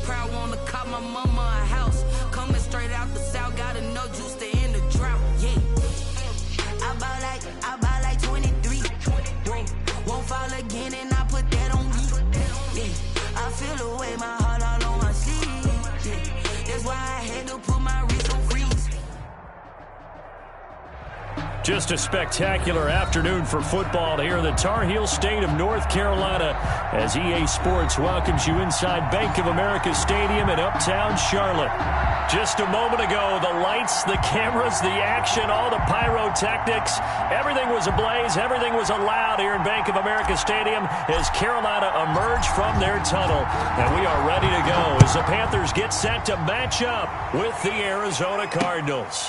crowd wanna cop my mama a house. Coming straight out the south, got enough juice to end the drought. Yeah. I buy like 23. Won't fall again and I put that on me. Yeah. I feel the way, my heart all on my sleeve. Yeah. That's why I had to put my wrist on freeze. Just a spectacular afternoon for football here in the Tar Heel state of North Carolina as EA Sports welcomes you inside Bank of America Stadium in Uptown Charlotte. Just a moment ago, the lights, the cameras, the action, all the pyrotechnics, everything was ablaze, everything was allowed here in Bank of America Stadium as Carolina emerged from their tunnel. And we are ready to go as the Panthers get set to match up with the Arizona Cardinals.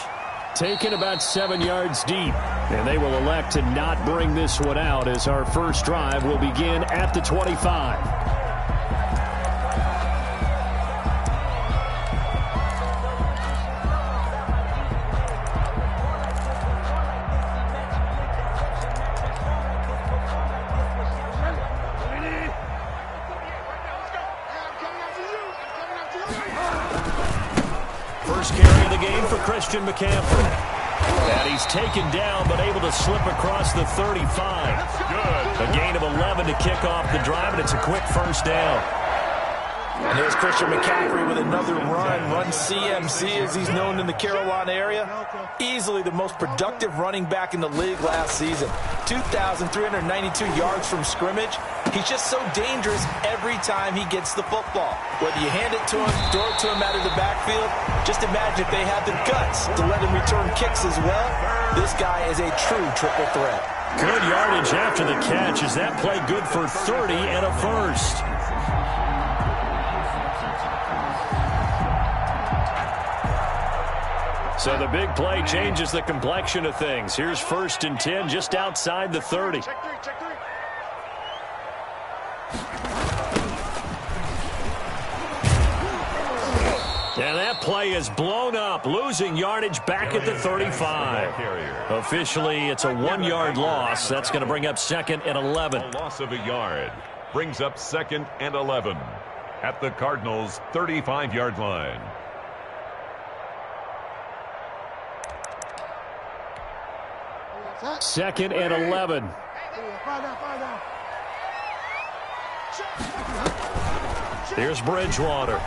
Taken about 7 yards deep, and they will elect to not bring this one out as our first drive will begin at the 25. First carry of the game for Christian McCaffrey. And he's taken down, but able to slip across the 35. Good. A gain of 11 to kick off the drive, and it's a quick first down. And here's Christian McCaffrey with another run CMC as he's known in the Carolina area. Easily the most productive running back in the league last season. 2,392 yards from scrimmage. He's just so dangerous every time he gets the football. Whether you hand it to him, throw it to him out of the backfield, just imagine if they have the guts to let him return kicks as well. This guy is a true triple threat. Good yardage after the catch. Is that play good for 30 and a first? So the big play changes the complexion of things. Here's 1st and 10 just outside the 30. And that play is blown up, losing yardage back at the 35. Officially, it's a 1-yard loss. That's going to bring up 2nd and 11. A loss of a yard brings up 2nd and 11 at the Cardinals' 35-yard line. Second and 11. Here's Bridgewater.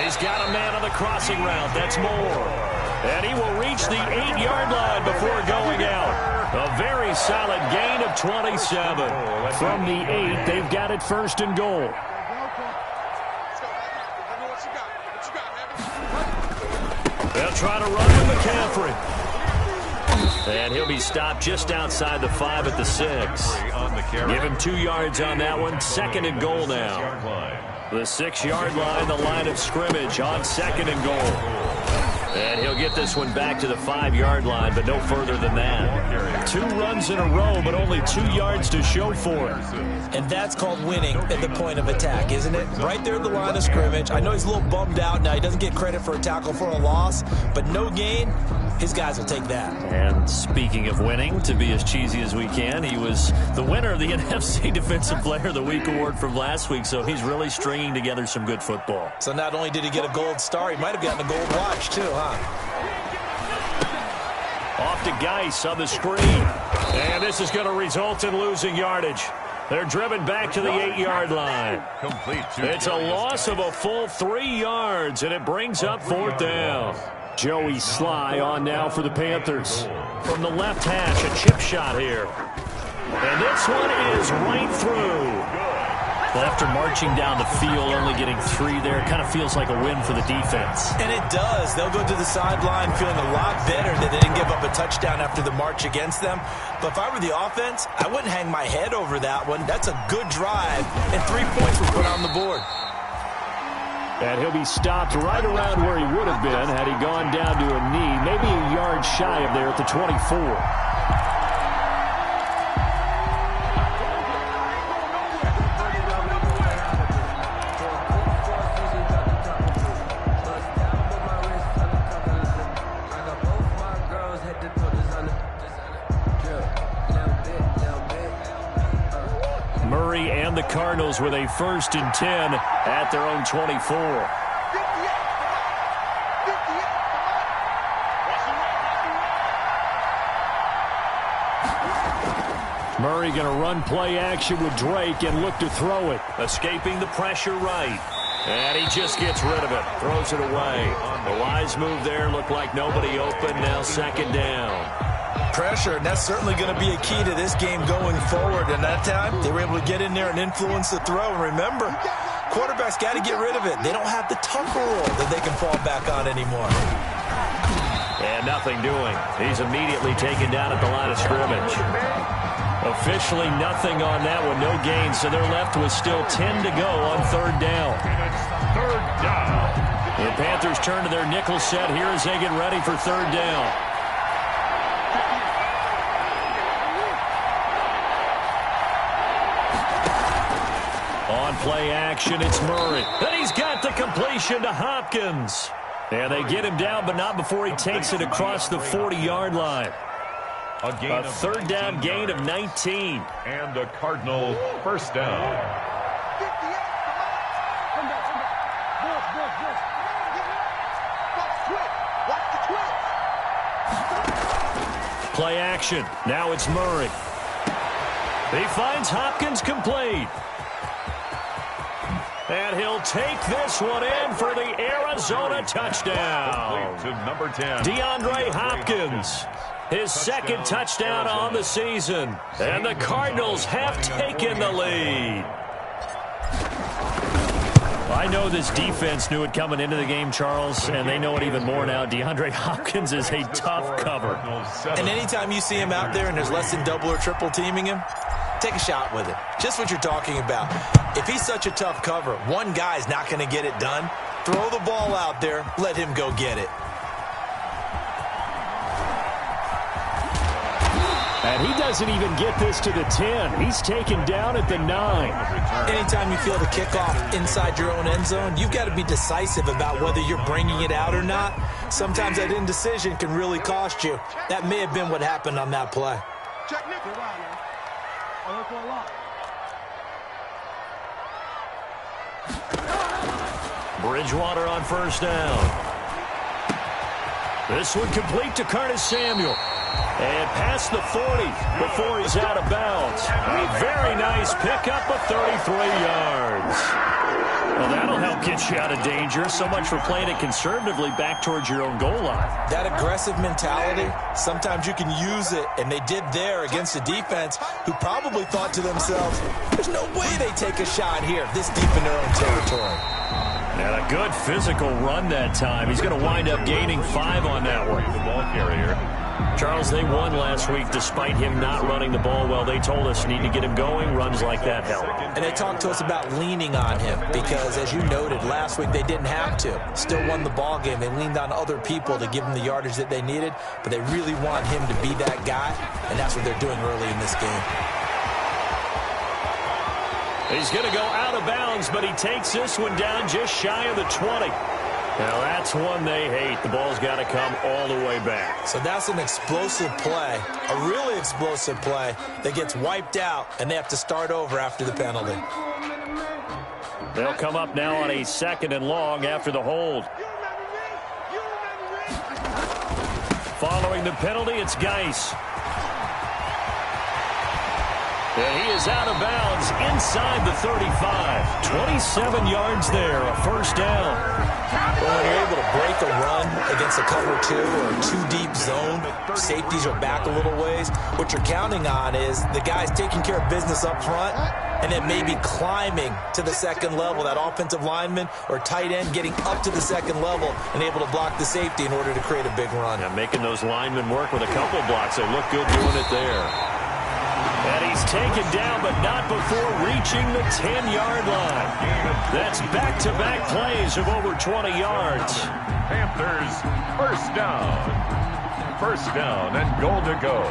He's got a man on the crossing route. That's Moore. And he will reach the 8-yard line before going out. A very solid gain of 27. From the 8, they've got it 1st and goal. They'll try to run with McCaffrey. And he'll be stopped just outside the 5 at the 6. Give him 2 yards on that one. 2nd and goal now. The 6-yard line, the line of scrimmage on 2nd and goal. And he'll get this one back to the 5-yard line, but no further than that. 2 runs in a row, but only 2 yards to show for it. And that's called winning at the point of attack, isn't it? Right there at the line of scrimmage. I know he's a little bummed out now. He doesn't get credit for a tackle for a loss, but no gain, his guys will take that. And speaking of winning, to be as cheesy as we can, he was the winner of the NFC Defensive Player of the Week award from last week, so he's really stringing together some good football. So not only did he get a gold star, he might have gotten a gold watch too, huh? Off to Geis on the screen. And this is going to result in losing yardage. They're driven back to the 8-yard line. It's a loss of a full 3 yards, and it brings up 4th down. Joey Sly on now for the Panthers. From the left hash, a chip shot here. And this one is right through. Well, after marching down the field, only getting 3 there, it kind of feels like a win for the defense. And it does. They'll go to the sideline feeling a lot better that they didn't give up a touchdown after the march against them. But if I were the offense, I wouldn't hang my head over that one. That's a good drive, and 3 points were put on the board. And he'll be stopped right around where he would have been had he gone down to a knee, maybe a yard shy of there at the 24. Murray and the Cardinals with a 1st and 10 at their own 24. Murray going to run play action with Drake and look to throw it. Escaping the pressure right. And he just gets rid of it. Throws it away. A wise move there. Looked like nobody open. Now 2nd down. Pressure, and that's certainly going to be a key to this game going forward. And that time, they were able to get in there and influence the throw. And remember, quarterbacks got to get rid of it. They don't have the Tucker rule that they can fall back on anymore. And nothing doing. He's immediately taken down at the line of scrimmage. Officially nothing on that one, no gain, so they're left with still 10 to go on 3rd down. Third down. The Panthers turn to their nickel set here as they get ready for 3rd down. On play action, it's Murray. And he's got the completion to Hopkins. And they get him down, but not before he takes it across the 40-yard line. A 3rd down gain of 19. And a Cardinal 1st down. Play action. Now it's Murray. He finds Hopkins complete. And he'll take this one in for the Arizona touchdown. To number 10. DeAndre Hopkins. His 2nd touchdown on the season. And the Cardinals have taken the lead. I know this defense knew it coming into the game, Charles, and they know it even more now. DeAndre Hopkins is a tough cover. And anytime you see him out there and there's less than double or triple teaming him, take a shot with it. Just what you're talking about. If he's such a tough cover, one guy's not going to get it done. Throw the ball out there. Let him go get it. And he doesn't even get this to the 10. He's taken down at the 9. Anytime you feel the kickoff inside your own end zone, you've got to be decisive about whether you're bringing it out or not. Sometimes that indecision can really cost you. That may have been what happened on that play. Check Nick. Bridgewater on 1st down. This one complete to Curtis Samuel. And past the 40 before he's out of bounds. A very nice pickup of 33 yards. Well, that'll help get you out of danger. So much for playing it conservatively back towards your own goal line. That aggressive mentality, sometimes you can use it, and they did there against a defense who probably thought to themselves, there's no way they take a shot here this deep in their own territory. And a good physical run that time. He's going to wind up gaining 5 on that one. The ball carrier. Charles, they won last week despite him not running the ball well. They told us need to get him going. Runs like that help. And they talked to us about leaning on him because, as you noted, last week they didn't have to. Still won the ball game. They leaned on other people to give them the yardage that they needed, but they really want him to be that guy, and that's what they're doing early in this game. He's going to go out of bounds, but he takes this one down just shy of the 20. Now, that's one they hate. The ball's got to come all the way back. So that's an explosive play, a really explosive play that gets wiped out, and they have to start over after the penalty. They'll come up now on a 2nd and long after the hold. Following the penalty, it's Geis. And he is out of bounds inside the 35. 27 yards there, a 1st down. Well, when you're able to break a run against a cover 2 or a 2-deep zone, safeties are back a little ways. What you're counting on is the guys taking care of business up front and then maybe climbing to the 2nd level, that offensive lineman or tight end getting up to the 2nd level and able to block the safety in order to create a big run. Yeah, making those linemen work with a couple blocks. They look good doing it there. And he's taken down, but not before reaching the 10-yard line. That's back-to-back plays of over 20 yards. Panthers, 1st down. 1st down and goal to go.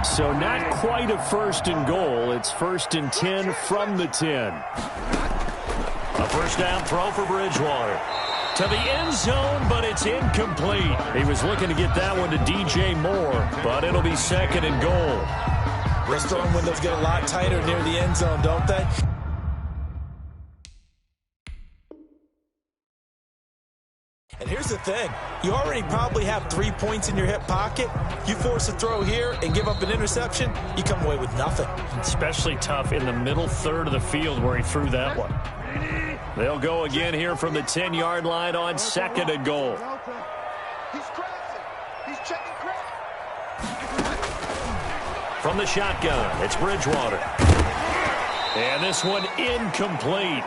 So not quite a 1st and goal. It's 1st and 10 from the 10. A 1st down throw for Bridgewater. To the end zone, but it's incomplete. He was looking to get that one to DJ Moore, but it'll be 2nd and goal. Those throwing windows get a lot tighter near the end zone, don't they? And here's the thing. You already probably have 3 points in your hip pocket. You force a throw here and give up an interception, you come away with nothing. Especially tough in the middle third of the field where he threw that one. They'll go again here from the 10-yard line on 2nd and goal. From the shotgun, it's Bridgewater. And this one incomplete.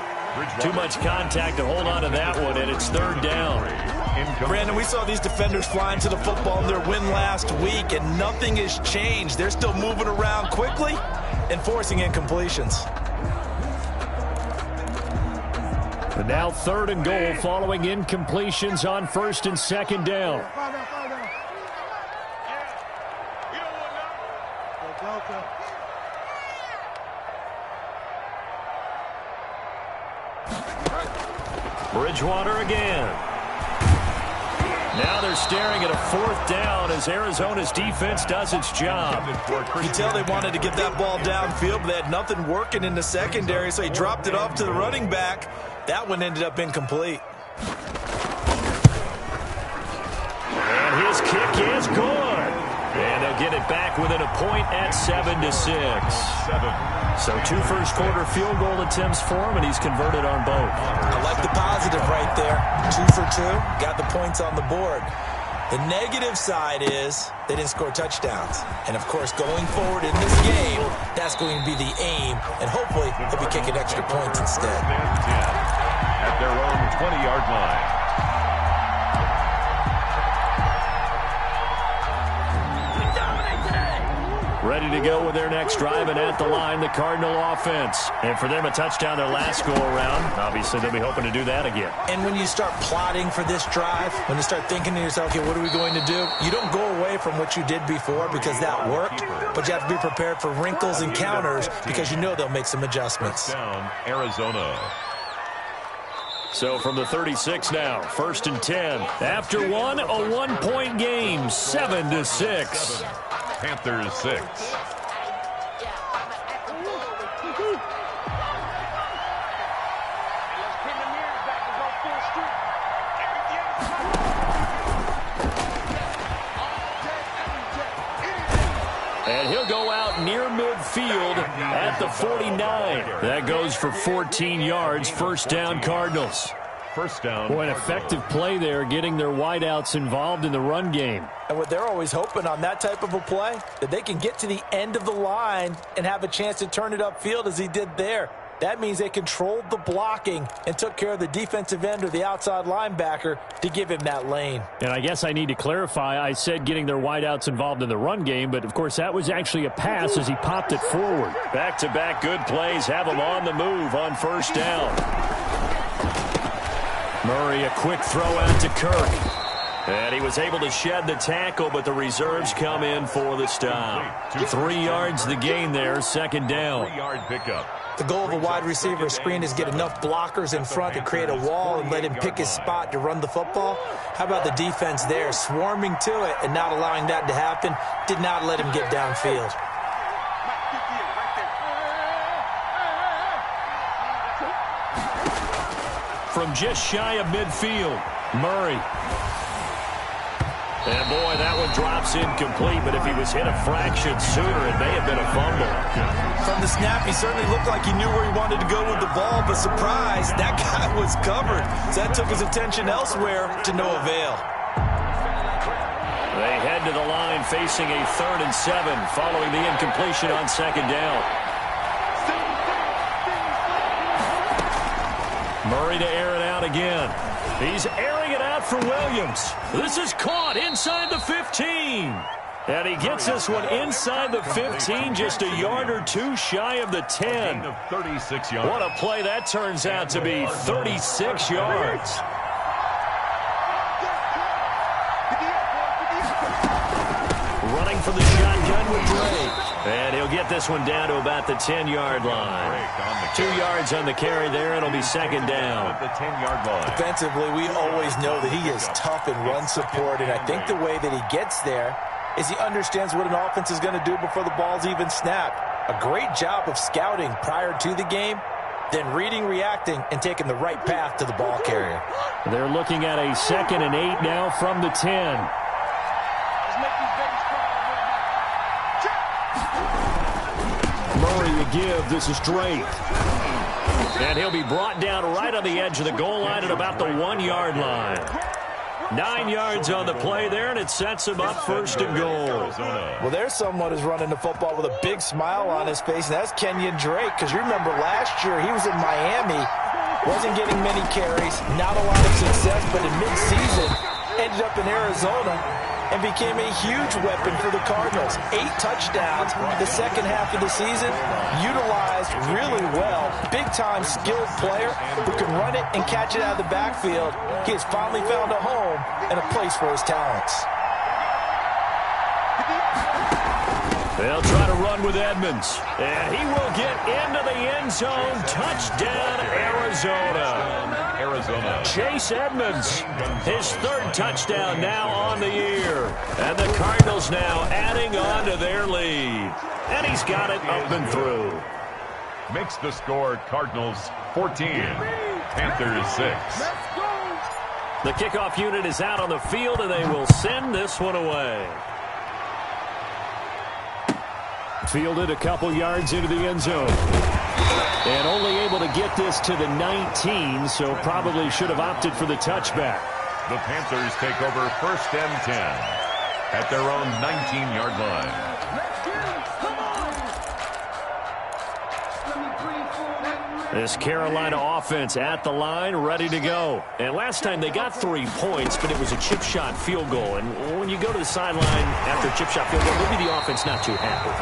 Too much contact to hold on to that one, and it's 3rd down. Brandon, we saw these defenders flying to the football in their win last week, and nothing has changed. They're still moving around quickly and forcing incompletions. And now 3rd and goal following incompletions on 1st and 2nd down. Bridgewater again. Now they're staring at a 4th down as Arizona's defense does its job. You can tell they wanted to get that ball downfield, but they had nothing working in the secondary, so he dropped it off to the running back. That one ended up incomplete. And his kick is good. And they'll get it back within a point at 7-6. So 2 first-quarter field goal attempts for him, and he's converted on both. I like the positive right there. 2 for 2, got the points on the board. The negative side is they didn't score touchdowns. And, of course, going forward in this game, that's going to be the aim, and hopefully they'll be kicking extra points instead. At their own 20-yard line. Ready to go with their next drive, and at the line, the Cardinal offense. And for them, a touchdown their last go-around. Obviously, they'll be hoping to do that again. And when you start plotting for this drive, when you start thinking to yourself, okay, what are we going to do? You don't go away from what you did before because that worked, but you have to be prepared for wrinkles and counters because you know they'll make some adjustments. Down, Arizona. So from the 36 now, 1st and 10. After one, a 1-point game, 7-6. Panthers 6. And he'll go out near midfield at the 49. That goes for 14 yards, 1st down Cardinals. 1st down. Boy, an effective play there, getting their wideouts involved in the run game. And what they're always hoping on that type of a play, that they can get to the end of the line and have a chance to turn it upfield as he did there. That means they controlled the blocking and took care of the defensive end or the outside linebacker to give him that lane. And I guess I need to clarify, I said getting their wideouts involved in the run game, but of course that was actually a pass as he popped it forward. Back-to-back good plays have him on the move on 1st down. Murray, a quick throw out to Kirk. And he was able to shed the tackle, but the reserves come in for the stop. 3 yards the gain there, 2nd down. 3-yard pickup. The goal of a wide receiver screen is get enough blockers in front to create a wall and let him pick his spot to run the football. How about the defense there, swarming to it and not allowing that to happen? Did not let him get downfield. From just shy of midfield, Murray. And boy, that one drops incomplete, but if he was hit a fraction sooner, it may have been a fumble. From the snap, he certainly looked like he knew where he wanted to go with the ball, but surprise, that guy was covered. So that took his attention elsewhere to no avail. They head to the line facing a 3rd and 7 following the incompletion on 2nd down. Murray to air it out again. He's airing it out for Williams. This is caught inside the 15. And he gets this one inside the 15, just a yard or 2 shy of the 10. 36 yards. What a play that turns out to be, 36 yards. Running for the shotgun with Drake. And he'll get this one down to about the 10-yard line. 2 yards on the carry there. It'll be 2nd down. At the 10-yard line. Defensively, we always know that he is tough in run support, and I think the way that he gets there is he understands what an offense is going to do before the ball's even snapped. A great job of scouting prior to the game, then reading, reacting, and taking the right path to the ball carrier. They're looking at a 2nd and 8 now from the 10. Murray to give. This is Drake. And he'll be brought down right on the edge of the goal line at about the 1-yard line. 9 yards on the play there, and it sets him up 1st and goal. Well, there's someone who's running the football with a big smile on his face, and that's Kenyon Drake, because you remember last year he was in Miami, wasn't getting many carries, not a lot of success, but in midseason ended up in Arizona and became a huge weapon for the Cardinals. 8 touchdowns the second half of the season, utilized really well. Big-time skilled player who can run it and catch it out of the backfield. He has finally found a home and a place for his talents. They'll try to run with Edmonds. And he will get into the end zone. Touchdown, Arizona. Chase Edmonds, his 3rd touchdown now on the year. And the Cardinals now adding on to their lead. And he's got it up and through. Makes the score Cardinals 14, Panthers 6. The kickoff unit is out on the field, and they will send this one away. Fielded a couple yards into the end zone. And only able to get this to the 19, so probably should have opted for the touchback. The Panthers take over 1st and 10 at their own 19-yard line. This Carolina offense at the line, ready to go. And last time they got 3 points, but it was a chip shot field goal. And when you go to the sideline after a chip shot field goal, maybe the offense not too happy.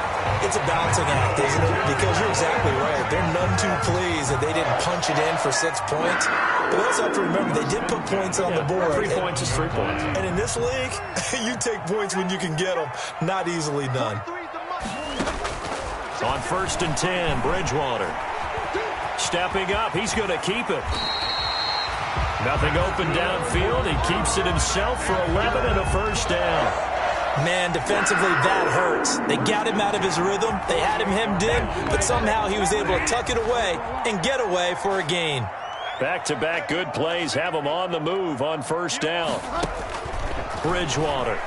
It's a balancing act, isn't it? Because you're exactly right. They're none too pleased that they didn't punch it in for 6 points. But they also have to remember they did put points on the board. 3 points is 3 points. And in this league, you take points when you can get them. Not easily done. On 1st and 10, Bridgewater. Stepping up, he's going to keep it. Nothing open downfield. He keeps it himself for 11 and a 1st down. Man, defensively, that hurts. They got him out of his rhythm. They had him hemmed in, but somehow he was able to tuck it away and get away for a gain. Back-to-back good plays have him on the move on 1st down. Bridgewater.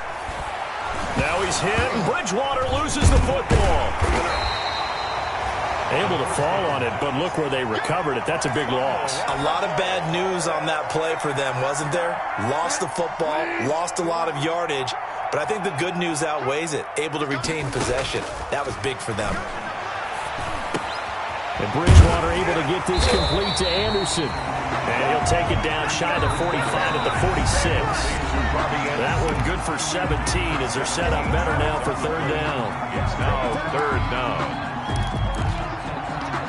Now he's hit, and Bridgewater loses the football. Able to fall on it, but look where they recovered it. That's a big loss. A lot of bad news on that play for them, wasn't there? Lost the football, lost a lot of yardage, but I think the good news outweighs it. Able to retain possession. That was big for them. And Bridgewater able to get this complete to Anderson. And he'll take it down shy of the 45 at the 46. That one good for 17 as they're set up better now for 3rd down. It's now 3rd down.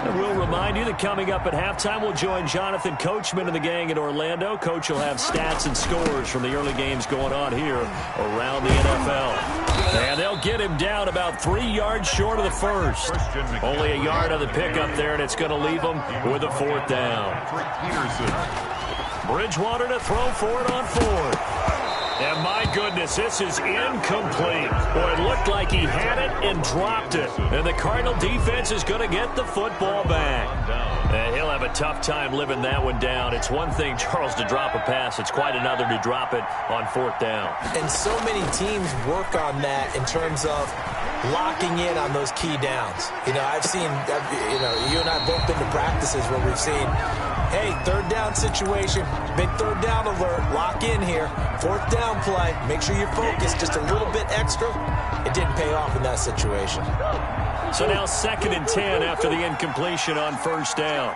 And we'll remind you that coming up at halftime, we'll join Jonathan Coachman and the gang in Orlando. Coach will have stats and scores from the early games going on here around the NFL. And they'll get him down about 3 yards short of the 1st. Only a yard on the pickup there, and it's going to leave him with a 4th down. Bridgewater to throw for it on 4th. And my goodness, this is incomplete. Boy, it looked like he had it and dropped it. And the Cardinal defense is going to get the football back. And he'll have a tough time living that one down. It's one thing, Charles, to drop a pass. It's quite another to drop it on 4th down. And so many teams work on that in terms of locking in on those key downs. You know, I've seen, you and I both been to practices where we've seen, hey, 3rd down situation, big 3rd down alert, lock in here, 4th down play, make sure you're focused just a little bit extra. It didn't pay off in that situation. So now 2nd and 10 after the incompletion on 1st down.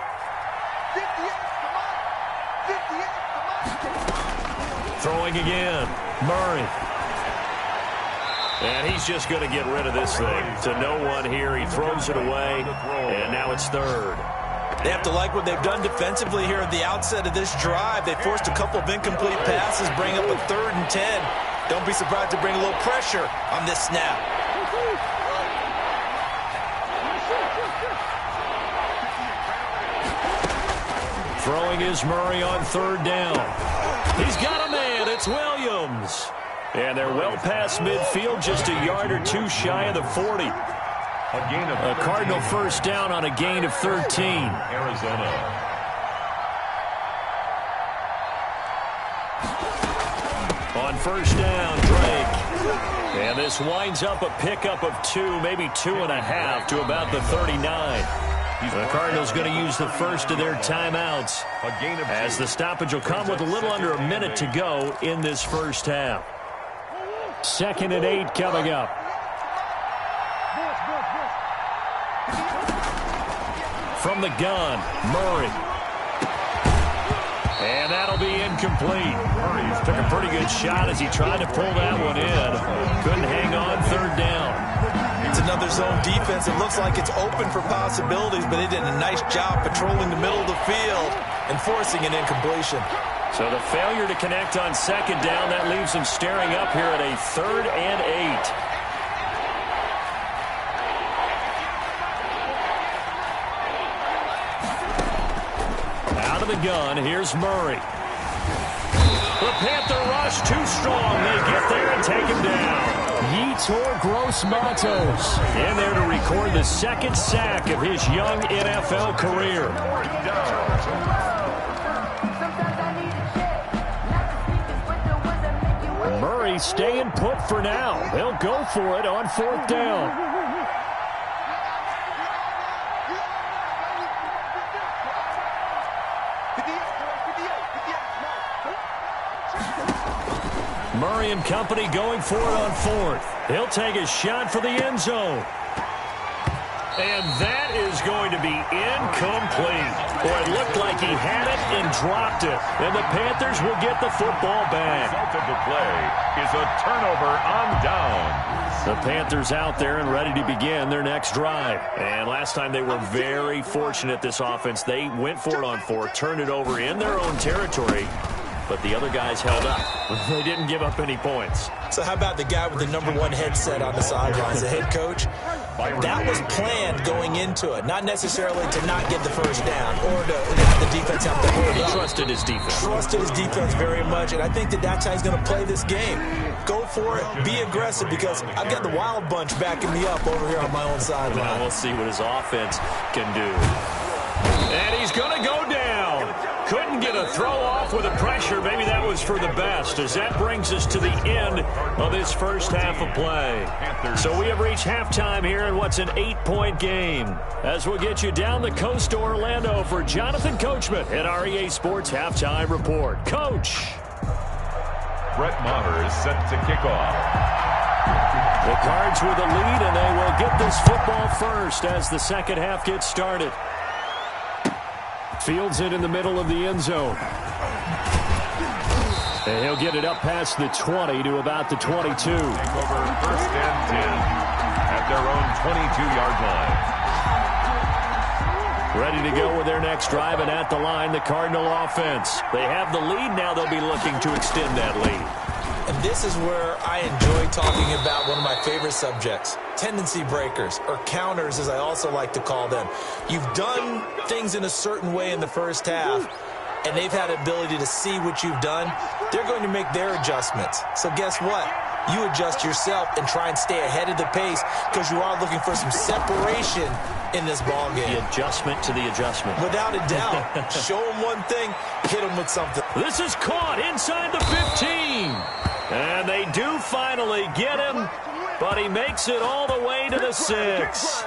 Throwing again, Murray. And he's just going to get rid of this thing. To no one here, he throws it away, and now it's 3rd. They have to like what they've done defensively here at the outset of this drive. They forced a couple of incomplete passes, bring up a 3rd and 10. Don't be surprised to bring a little pressure on this snap. Throwing is Murray on 3rd down. He's got a man. It's Williams. And they're well past midfield, just a yard or two shy of the 40. A Cardinal first down on a gain of 13. Arizona. On first down, Drake. And this winds up a pickup of 2, maybe 2.5 to about the 39. The Cardinals going to use the first of their timeouts as the stoppage will come with a little under a minute to go in this first half. 2nd and 8 coming up. From the gun, Murray. And that'll be incomplete. Murray took a pretty good shot as he tried to pull that one in. Couldn't hang on, 3rd down. It's another zone defense. It looks like it's open for possibilities, but they did a nice job patrolling the middle of the field and forcing an incompletion. So the failure to connect on 2nd down, that leaves them staring up here at a 3rd and 8. Out of the gun, here's Murray. The Panther rush too strong. They get there and take him down. Yetur Gross-Matos in there to record the 2nd sack of his young NFL career. Murray staying put for now. They'll go for it on 4th down. Murray and company going for it on 4th. He'll take a shot for the end zone. And that is going to be incomplete. Boy, it looked like he had it and dropped it. And the Panthers will get the football back. The result of the play is a turnover on down. The Panthers out there and ready to begin their next drive. And last time they were very fortunate, this offense. They went for it on 4th, turned it over in their own territory. But the other guys held up. They didn't give up any points. So how about the guy with the #1 headset on the sidelines, the head coach? That was planned going into it, not necessarily to not get the first down or to have the defense have to hold up. He trusted his defense. Trusted his defense very much, and I think that's how he's going to play this game. Go for it. Be aggressive, because I've got the Wild Bunch backing me up over here on my own sideline. Now we'll see what his offense can do. And he's going to go down. Couldn't get a throw off with the pressure. Maybe that was for the best, as that brings us to the end of this first half of play. So we have reached halftime here in what's an 8-point game. As we'll get you down the coast to Orlando for Jonathan Coachman at our EA Sports Halftime Report. Coach. Brett Maher is set to kick off. The Cards with a lead, and they will get this football first as the second half gets started. Fields it in the middle of the end zone. And he'll get it up past the 20 to about the 22. Take over 1st and 10 at their own 22-yard line. Ready to go with their next drive, and at the line, the Cardinal offense. They have the lead. Now they'll be looking to extend that lead. And this is where I enjoy talking about one of my favorite subjects, tendency breakers, or counters as I also like to call them. You've done things in a certain way in the first half, and they've had the ability to see what you've done. They're going to make their adjustments. So guess what? You adjust yourself and try and stay ahead of the pace, because you are looking for some separation in this ball game. The adjustment to the adjustment. Without a doubt. Show them one thing, hit them with something. This is caught inside the 15. And they do finally get him, but he makes it all the way to the 6.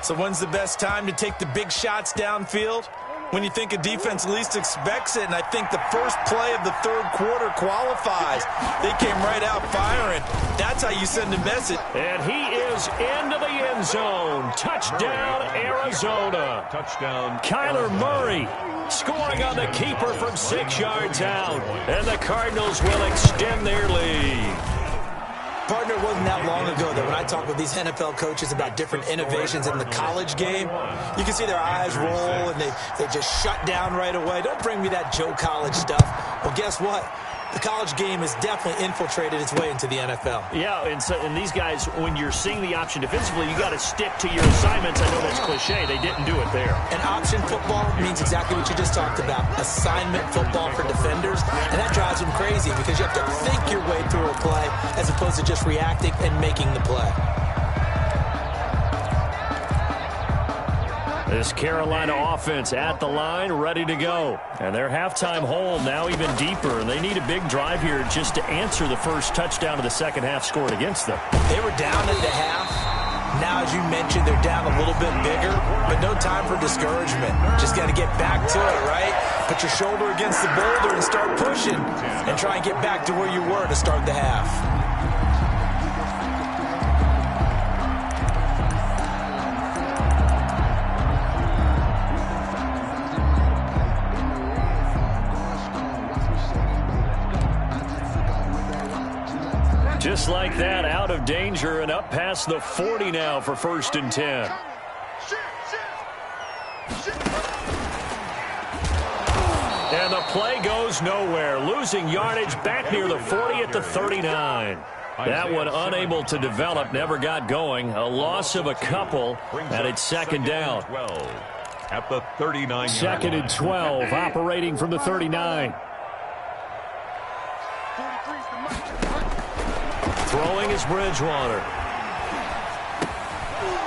So when's the best time to take the big shots downfield? When you think a defense least expects it, and I think the first play of the 3rd quarter qualifies. They came right out firing. That's how you send a message. And he is into the end zone. Touchdown, Arizona. Touchdown, Kyler Murray scoring on the keeper from 6 yards out. And the Cardinals will extend their lead. Partner, it wasn't that long ago that when I talk with these NFL coaches about different innovations in the college game, you can see their eyes roll and they just shut down right away. Don't bring me that Joe College stuff. Well, guess what? The college game has definitely infiltrated its way into the NFL. Yeah, and these guys, when you're seeing the option defensively, you got to stick to your assignments. I know that's cliche. They didn't do it there. And option football means exactly what you just talked about. Assignment football for defenders. And that drives them crazy because you have to think your way through a play as opposed to just reacting and making the play. This Carolina offense at the line, ready to go. And their halftime hole now even deeper. And they need a big drive here just to answer the first touchdown of the second half scored against them. They were down at the half. Now, as you mentioned, they're down a little bit bigger, but no time for discouragement. Just got to get back to it, right? Put your shoulder against the boulder and start pushing and try and get back to where you were to start the half. Just like that, out of danger and up past the 40 now for 1st and 10. And the play goes nowhere. Losing yardage back near the 40 at the 39. That one unable to develop, never got going. A loss of a couple, and it's second down. At the 39. Second and 12, operating from the 39. Throwing is Bridgewater.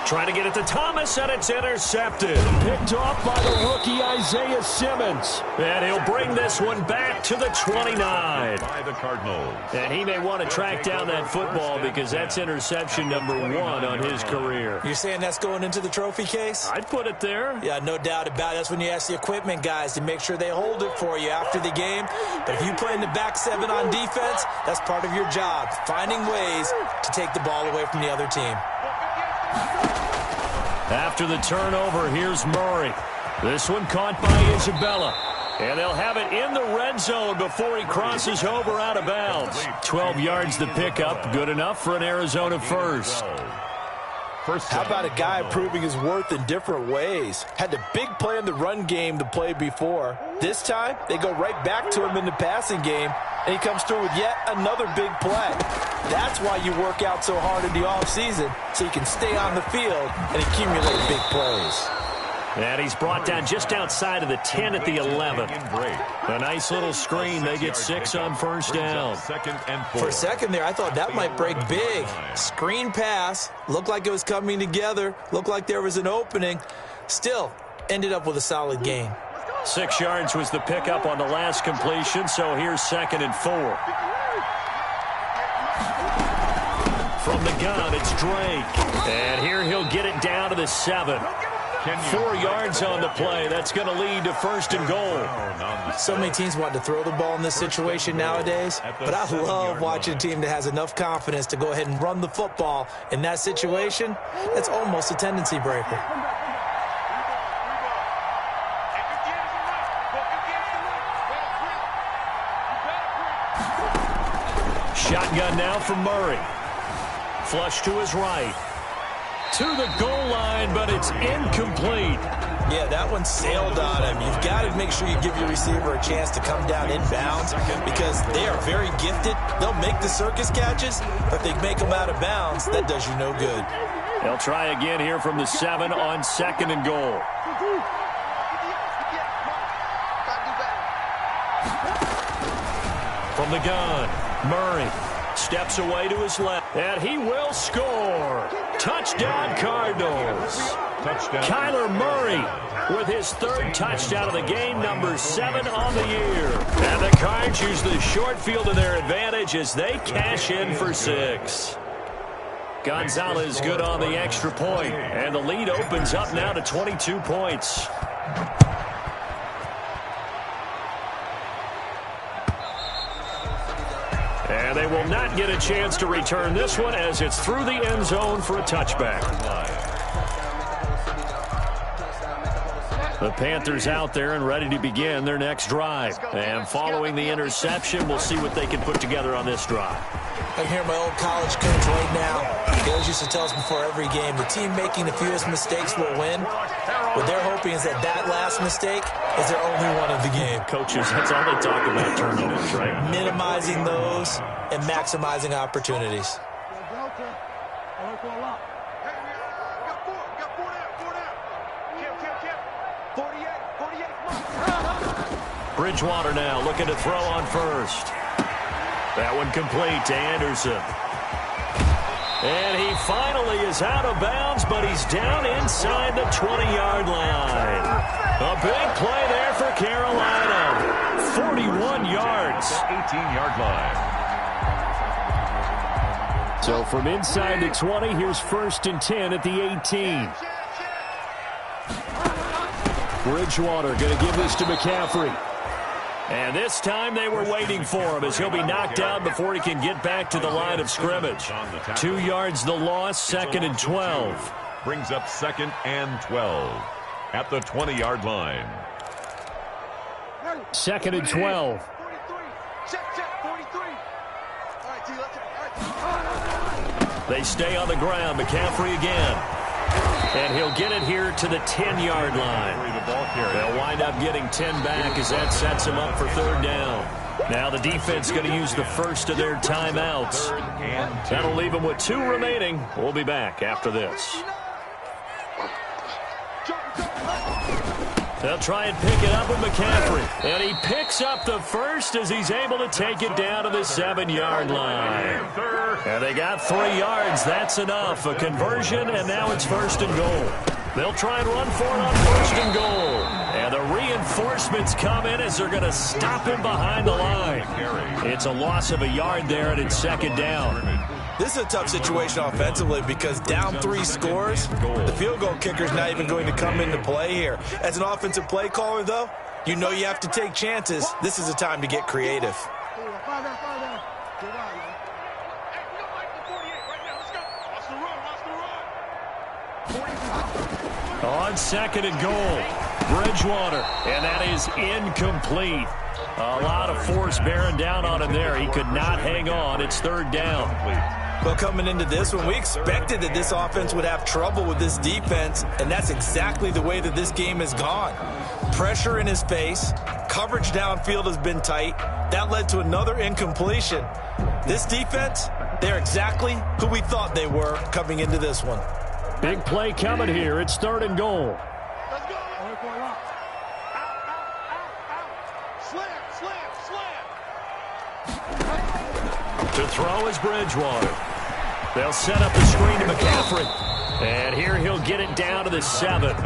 Trying to get it to Thomas, and it's intercepted. Picked off by the rookie Isaiah Simmons. And he'll bring this one back to the 29. By the Cardinals. And he may want to track down that football because that's interception number 1 on his career. You're saying that's going into the trophy case? I'd put it there. Yeah, no doubt about it. That's when you ask the equipment guys to make sure they hold it for you after the game. But if you play in the back 7 on defense, that's part of your job, finding ways to take the ball away from the other team. After the turnover, here's Murray. This one caught by Isabella. And they'll have it in the red zone before he crosses over out of bounds. 12 yards to pick up. Good enough for an Arizona first. How about a guy proving his worth in different ways? Had the big play in the run game to play before. This time, they go right back to him in the passing game, and he comes through with yet another big play. That's why you work out so hard in the offseason, so you can stay on the field and accumulate big plays. And he's brought down just outside of the 10 at the 11. A nice little screen. They get 6 on first down. For a second there, I thought that might break big. Screen pass. Looked like it was coming together. Looked like there was an opening. Still, ended up with a solid gain. 6 yards was the pickup on the last completion, so here's 2nd and 4. From the gun, it's Drake. And here he'll get it down to the 7. 4 yards on the play. That's going to lead to 1st and goal. So many teams want to throw the ball in this situation nowadays, but I love watching a team that has enough confidence to go ahead and run the football in that situation. That's almost a tendency breaker. Shotgun now for Murray. Flush to his right. To the goal line, but it's incomplete. Yeah, that one sailed on him. You've got to make sure you give your receiver a chance to come down inbounds because they are very gifted. They'll make the circus catches, but if they make them out of bounds, that does you no good. They'll try again here from the 7 on 2nd and goal. From the gun, Murray steps away to his left, and he will score. Touchdown, Cardinals. Touchdown. Kyler Murray with his 3rd touchdown of the game, number 7 on the year. And the Cards use the short field to their advantage as they cash in for 6. Gonzalez good on the extra point, and the lead opens up now to 22 points. And they will not get a chance to return this one as it's through the end zone for a touchback. The Panthers out there and ready to begin their next drive. And following the interception, we'll see what they can put together on this drive. I hear my old college coach right now. He always used used to tell us before every game, the team making the fewest mistakes will win. What they're hoping is that last mistake is their only one of the game. Coaches, that's all they talk about, turnovers, right? Minimizing those and maximizing opportunities. Bridgewater now looking to throw on first. That one complete to Anderson. And he finally is out of bounds, but he's down inside the 20-yard line. A big play there for Carolina. 41 yards. 18-yard line. So from inside the 20, here's 1st and 10 at the 18. Bridgewater going to give this to McCaffrey. And this time they were waiting for him as he'll be knocked down before he can get back to the line of scrimmage. 2 yards the loss, 2nd and 12. Brings up 2nd and 12 at the 20-yard line. 2nd and 12. They stay on the ground. McCaffrey again. And he'll get it here to the 10-yard line. They'll wind up getting 10 back as that sets him up for 3rd down. Now the defense going to use the first of their timeouts. That'll leave them with 2 remaining. We'll be back after this. They'll try and pick it up with McCaffrey. And he picks up the first as he's able to take it down to the 7-yard line. And they got 3 yards. That's enough. A conversion, and now it's 1st and goal. They'll try and run for it on 1st and goal. And the reinforcements come in as they're going to stop him behind the line. It's a loss of a yard there, and it's 2nd down. This is a tough situation offensively because down 3 scores, the field goal kicker's not even going to come into play here. As an offensive play caller, though, you know you have to take chances. This is a time to get creative. On 2nd and goal, Bridgewater, and that is incomplete. A lot of force bearing down on him there. He could not hang on. It's 3rd down. Well, coming into this one, we expected that this offense would have trouble with this defense, and that's exactly the way that this game has gone. Pressure in his face, coverage downfield has been tight. That led to another incompletion. This defense, they're exactly who we thought they were coming into this one. Big play coming here. It's 3rd and goal. Let's go. Slam. To throw is Bridgewater. They'll set up the screen to McCaffrey. And here he'll get it down to the 7.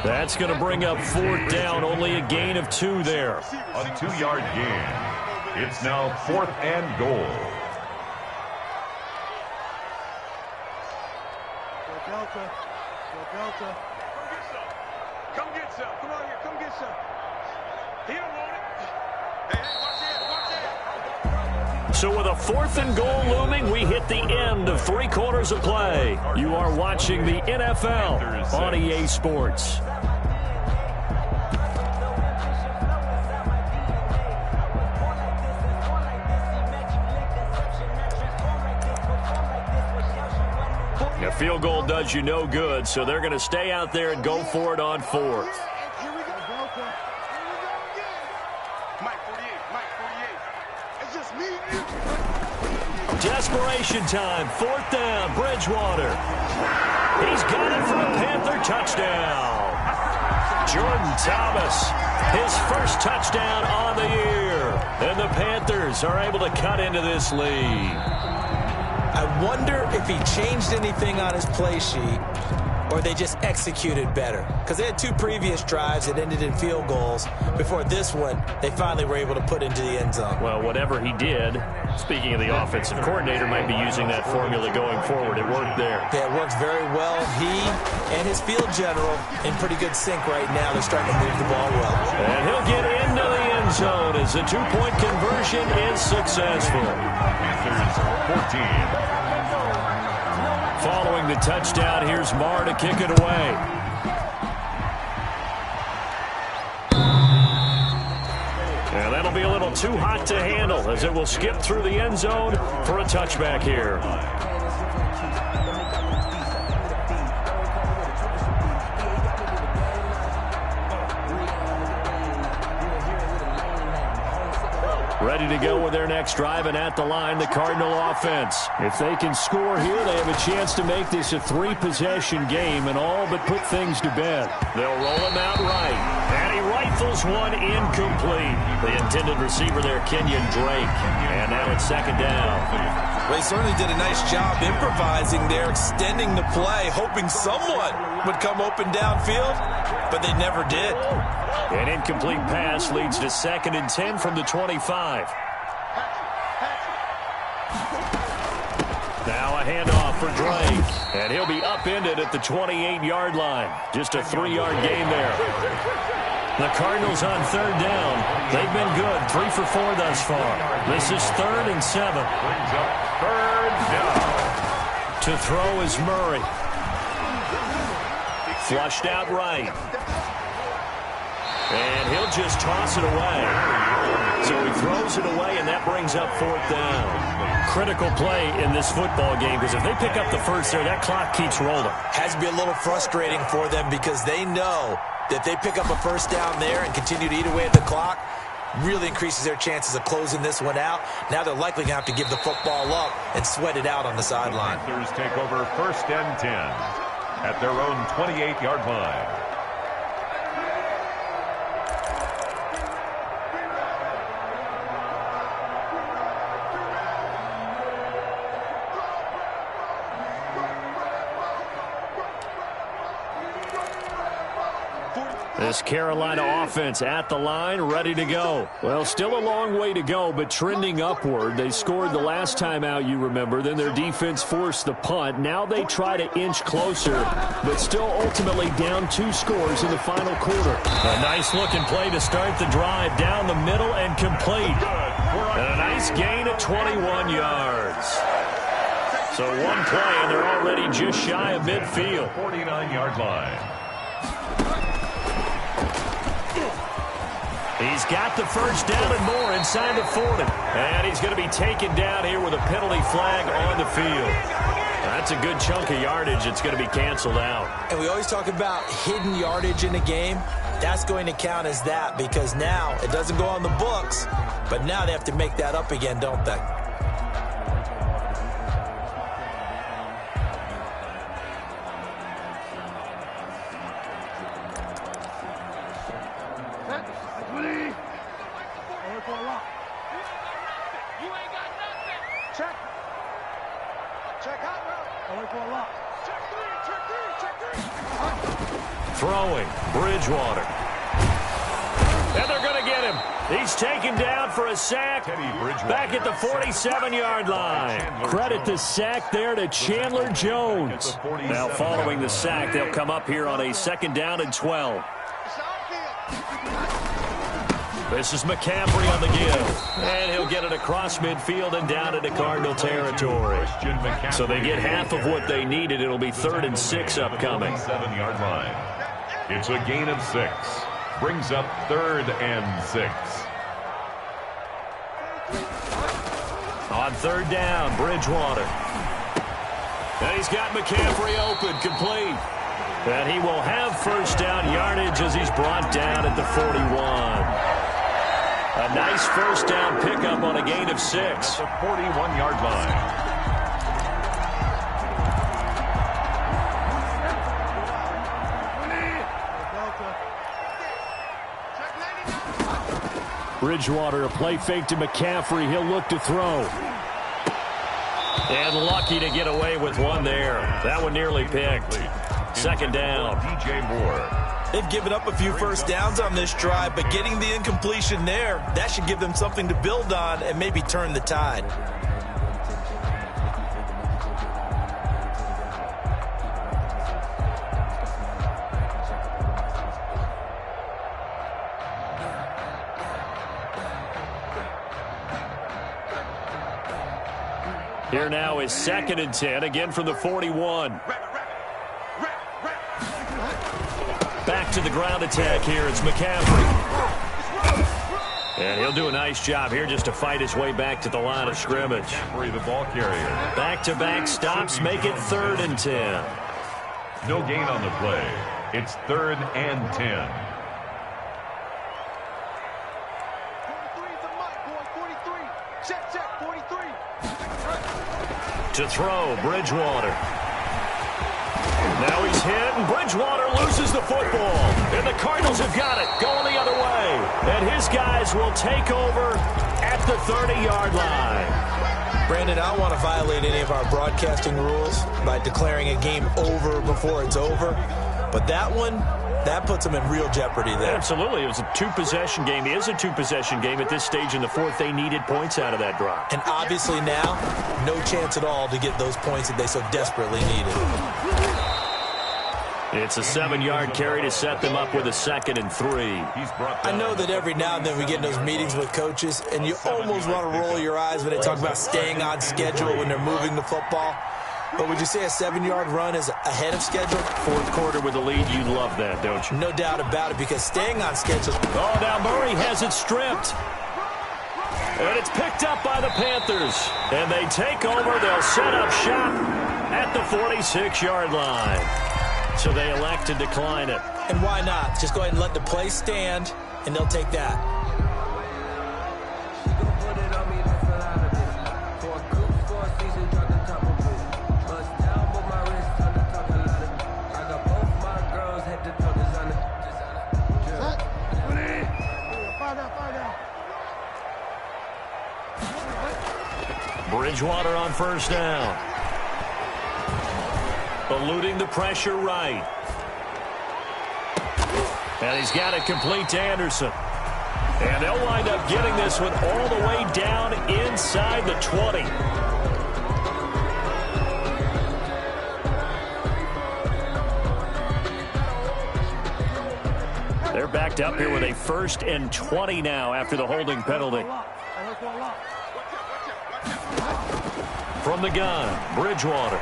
That's going to bring up 4th down. Only a gain of 2 there. A 2-yard gain. It's now 4th and goal. Delta. Come get some. Come on here. Come get some. He don't want it. Hey, watch it. So with a 4th and goal looming, we hit the end of 3 quarters of play. You are watching the NFL on EA Sports. A field goal does you no good, so they're going to stay out there and go for it on 4th. Here we go, Delta. Here we go again. Mike 48. It's just me and you. Desperation time. 4th down. Bridgewater. He's got it for a Panther touchdown. Jordan Thomas, his first touchdown on the year. And the Panthers are able to cut into this lead. I wonder if he changed anything on his play sheet or they just executed better. Because they had 2 previous drives that ended in field goals. Before this one, they finally were able to put into the end zone. Well, whatever he did, speaking of the offensive coordinator, might be using that formula going forward. It worked there. Yeah, it works very well. He and his field general in pretty good sync right now. They're starting to move the ball well. And he'll get into the end zone as the 2-point conversion is successful. Panthers 14. Following the touchdown, here's Marr to kick it away. And that'll be a little too hot to handle as it will skip through the end zone for a touchback here. ready to go with their next drive, and at the line, the Cardinal offense. If they can score here, they have a chance to make this a 3-possession game and all but put things to bed. They'll roll him out right, and he rifles one incomplete. The intended receiver there, Kenyon Drake, and now it's second down. Well, he certainly did a nice job improvising there, extending the play, hoping someone would come open downfield, but they never did. An incomplete pass leads to 2nd and 10 from the 25. Now a handoff for Drake, and he'll be upended at the 28-yard line. Just a 3-yard gain there. The Cardinals on 3rd down. They've been good, 3 for 4 thus far. This is 3rd and 7. Third down. To throw is Murray. Flushed out right. And he'll just toss it away. So he throws it away, and that brings up 4th down. Critical play in this football game, because if they pick up the first there, that clock keeps rolling. Has to be a little frustrating for them because they know that they pick up a first down there and continue to eat away at the clock, really increases their chances of closing this one out. Now they're likely going to have to give the football up and sweat it out on the sideline. The Panthers take over 1st and 10 at their own 28-yard line. This Carolina offense at the line, ready to go. Well, still a long way to go, but trending upward. They scored the last time out, you remember. Then their defense forced the punt. Now they try to inch closer, but still ultimately down 2 scores in the final quarter. A nice-looking play to start the drive down the middle and complete. And a nice gain at 21 yards. So one play, and they're already just shy of midfield. 49-yard line. He's got the first down and more inside the 40. And he's going to be taken down here with a penalty flag on the field. That's a good chunk of yardage. It's going to be canceled out. And we always talk about hidden yardage in a game. That's going to count as that because now it doesn't go on the books, but now they have to make that up again, don't they? Throwing, Bridgewater. And they're going to get him. He's taken down for a sack back at the 47-yard line. Credit the sack there to Chandler Jones. Now following the sack, they'll come up here on a 2nd down and 12. This is McCaffrey on the give. And he'll get it across midfield and down into Cardinal territory. So they get half of what they needed. It'll be 3rd and 6 upcoming. 7-yard line. It's a gain of 6. Brings up 3rd and 6. On 3rd down, Bridgewater. And he's got McCaffrey open, complete. And he will have first down yardage as he's brought down at the 41. A nice first down pickup on a gain of 6. At the 41-yard line. Bridgewater, a play fake to McCaffrey. He'll look to throw. And lucky to get away with one there. That one nearly picked. 2nd down. DJ Moore. They've given up a few first downs on this drive, but getting the incompletion there, that should give them something to build on and maybe turn the tide. Here now is 2nd and 10, again from the 41. Back to the ground attack here. It's McCaffrey. And he'll do a nice job here just to fight his way back to the line of scrimmage. McCaffrey, the ball carrier. Back-to-back stops make it 3rd and 10. No gain on the play. It's 3rd and 10. 43 to Mike, boy. 43. To throw, Bridgewater. Now he's hit, and Bridgewater loses the football. And the Cardinals have got it, going the other way. And his guys will take over at the 30-yard line. Brandon, I don't want to violate any of our broadcasting rules by declaring a game over before it's over. But that one, that puts them in real jeopardy there. Absolutely. It was a two-possession game. It is a two-possession game at this stage in the fourth. They needed points out of that drive. And obviously now, no chance at all to get those points that they so desperately needed. It's a 7-yard carry to set them up with a 2nd and 3. I know that every now and then we get in those meetings with coaches, and you almost want to roll your eyes when they talk about staying on schedule when they're moving the football. But would you say a 7-yard run is ahead of schedule? Fourth quarter with a lead, you love that, don't you? No doubt about it, because staying on schedule. Oh, now Murray has it stripped. And it's picked up by the Panthers. And they take over. They'll set up shop at the 46-yard line. So they elect to decline it. And why not? Just go ahead and let the play stand, and they'll take that. Bridgewater on first down. Eluding the pressure right. And he's got it complete to Anderson. And they'll wind up getting this one all the way down inside the 20. They're backed up here with a 1st and 20 now after the holding penalty. From the gun, Bridgewater.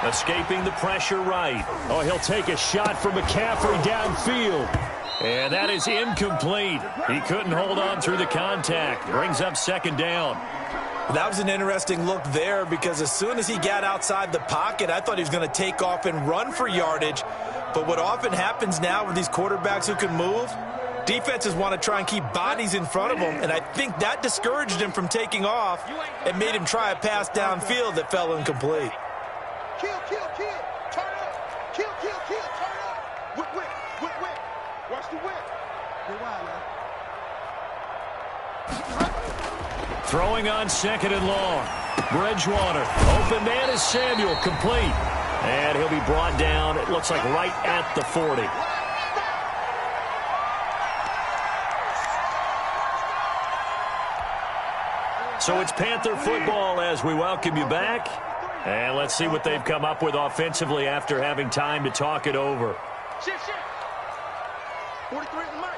Escaping the pressure right. Oh, he'll take a shot from McCaffrey downfield. And that is incomplete. He couldn't hold on through the contact. Brings up 2nd down. That was an interesting look there, because as soon as he got outside the pocket, I thought he was going to take off and run for yardage. But what often happens now with these quarterbacks who can move, defenses want to try and keep bodies in front of them, and I think that discouraged him from taking off and made him try a pass downfield that fell incomplete. Kill, turn up. Kill, turn up. Whip. Watch the whip. Get wild, man. Throwing on 2nd and long. Bridgewater. Open man is Samuel. Complete. And he'll be brought down, it looks like right at the 40. So it's Panther football as we welcome you back. And let's see what they've come up with offensively after having time to talk it over. Shift. 43 in the mic.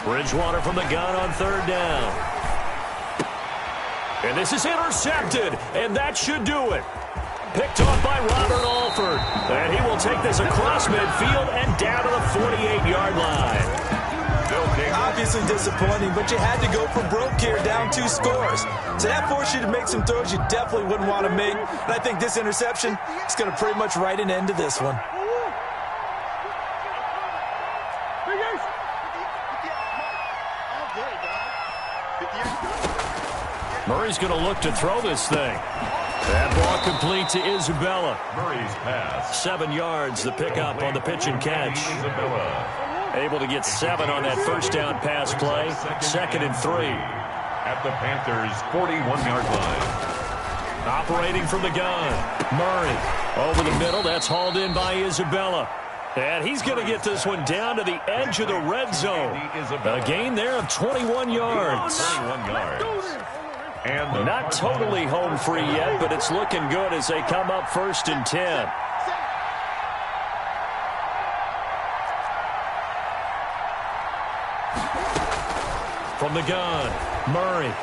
Bridgewater from the gun on 3rd down. And this is intercepted, and that should do it. Picked off by Robert Alford. And he will take this across midfield and down to the 48-yard line. Obviously disappointing, but you had to go for broke here, down 2 scores. So that forced you to make some throws you definitely wouldn't want to make. And I think this interception is going to pretty much write an end to this one. Murray's going to look to throw this thing. That ball complete to Isabella. Murray's pass. 7 yards, the pickup on the pitch and catch. Isabella. Able to get 7 on that first down pass play. 2nd and 3. At the Panthers' 41-yard line. Operating from the gun. Murray over the middle. That's hauled in by Isabella. And he's going to get this one down to the edge of the red zone. A gain there of 21 yards. 21 yards. And not totally home free yet, but it's looking good as they come up 1st and 10. From the gun, Murray.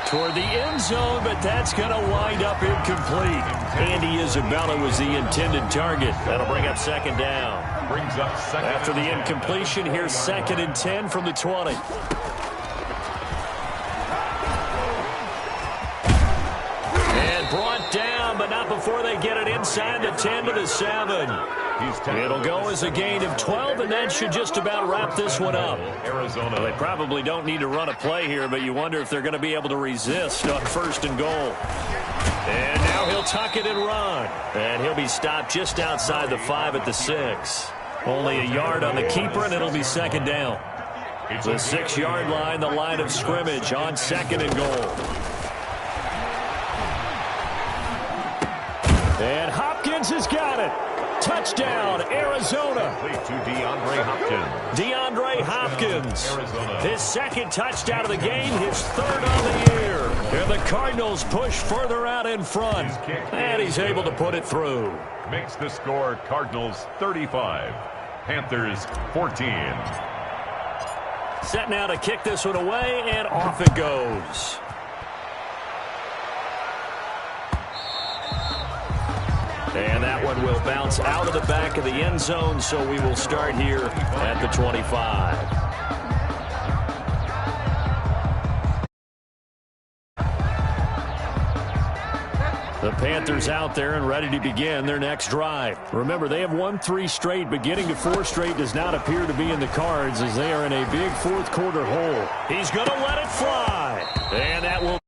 Toward the end zone, but that's going to wind up incomplete. Andy Isabella was the intended target. That'll bring up 2nd down. Brings up 2nd. After the incompletion, here's 2nd and 10 from the 20. And brought down, but not before they get it inside the 10 to the 7. It'll go as a gain of 12, and that should just about wrap this one up. Arizona. Well, they probably don't need to run a play here, but you wonder if they're going to be able to resist on 1st and goal. And now he'll tuck it and run. And he'll be stopped just outside the 5 at the 6. Only a yard on the keeper, and it'll be 2nd down. The 6-yard line, the line of scrimmage on 2nd and goal. And Hopkins has got it. Touchdown, Arizona. To DeAndre Hopkins. DeAndre Hopkins. His 2nd touchdown of the game, his 3rd on the year. And the Cardinals push further out in front. And he's able to put it through. Makes the score Cardinals 35, Panthers 14. Set now to kick this one away, and off it goes. And that one will bounce out of the back of the end zone, so we will start here at the 25. The Panthers out there and ready to begin their next drive. Remember, they have won 3 straight, but getting to 4 straight does not appear to be in the cards as they are in a big 4th quarter hole. He's going to let it fly. And that will